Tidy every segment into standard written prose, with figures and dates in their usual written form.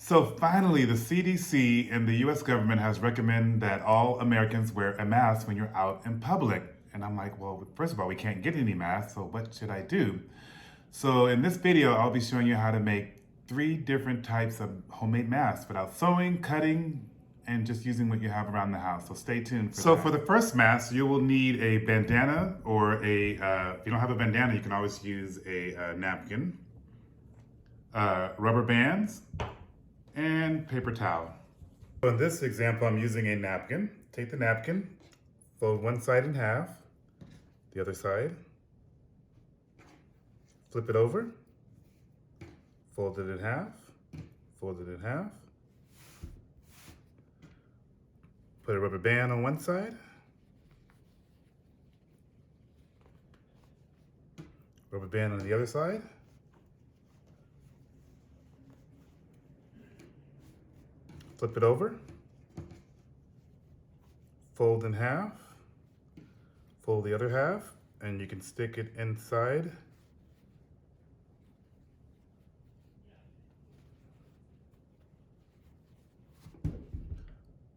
So finally, the CDC and the US government has recommended that all Americans wear a mask when you're out in public. And I'm like, well, first of all, we can't get any masks, so what should I do? So in this video, I'll be showing you how to make 3 different types of homemade masks without sewing, cutting, and just using what you have around the house. So stay tuned for that. So for the first mask, you will need a bandana or if you don't have a bandana, you can always use a napkin, rubber bands, and paper towel. So in this example, I'm using a napkin. Take the napkin, fold one side in half, the other side, flip it over, fold it in half, fold it in half, put a rubber band on one side, rubber band on the other side, flip it over, fold in half, fold the other half, and you can stick it inside.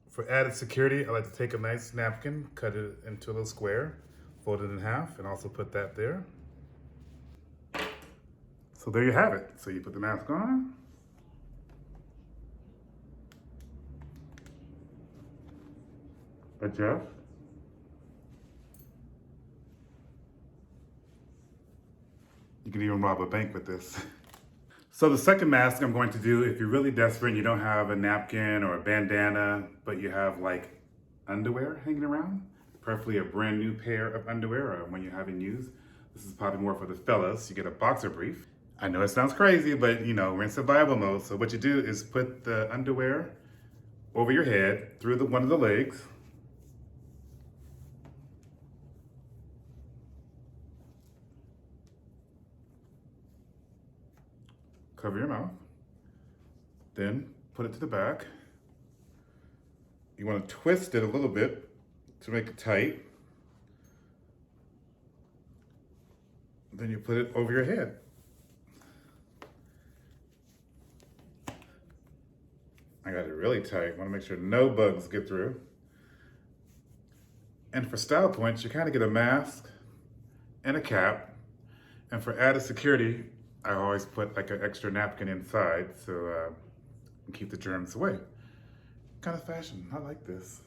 For added security, I like to take a nice napkin, cut it into a little square, fold it in half, and also put that there. So there you have it. So you put the mask on. Adjust. You can even rob a bank with this. So the second mask I'm going to do, if you're really desperate and you don't have a napkin or a bandana, but you have like underwear hanging around, preferably a brand new pair of underwear or one you haven't used. This is probably more for the fellas. You get a boxer brief. I know it sounds crazy, but you know, we're in survival mode. So what you do is put the underwear over your head through one of the legs. Cover your mouth, then put it to the back. You want to twist it a little bit to make it tight. Then you put it over your head. I got it really tight. Want to make sure no bugs get through. And for style points, you kind of get a mask and a cap. And for added security, I always put like an extra napkin inside so keep the germs away. Kind of fashion, I like this.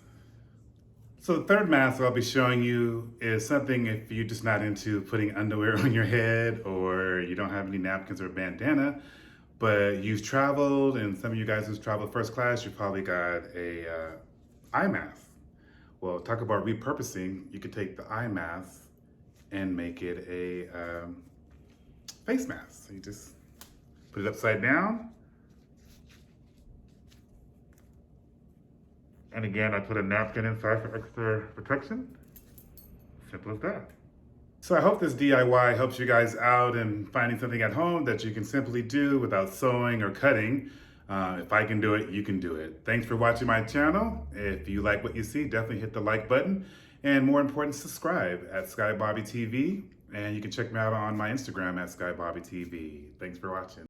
So the third mask I'll be showing you is something if you're just not into putting underwear on your head or you don't have any napkins or bandana, but you've traveled, and some of you guys who've traveled first class, you probably got a eye mask. Well, talk about repurposing. You could take the eye mask and make it a face mask. So you just put it upside down. And again, I put a napkin inside for extra protection. Simple as that. So I hope this DIY helps you guys out in finding something at home that you can simply do without sewing or cutting. If I can do it, you can do it. Thanks for watching my channel. If you like what you see, definitely hit the like button. And more important, subscribe at SkyBobbyTV. And you can check me out on my Instagram at SkyBobbyTV. Thanks for watching.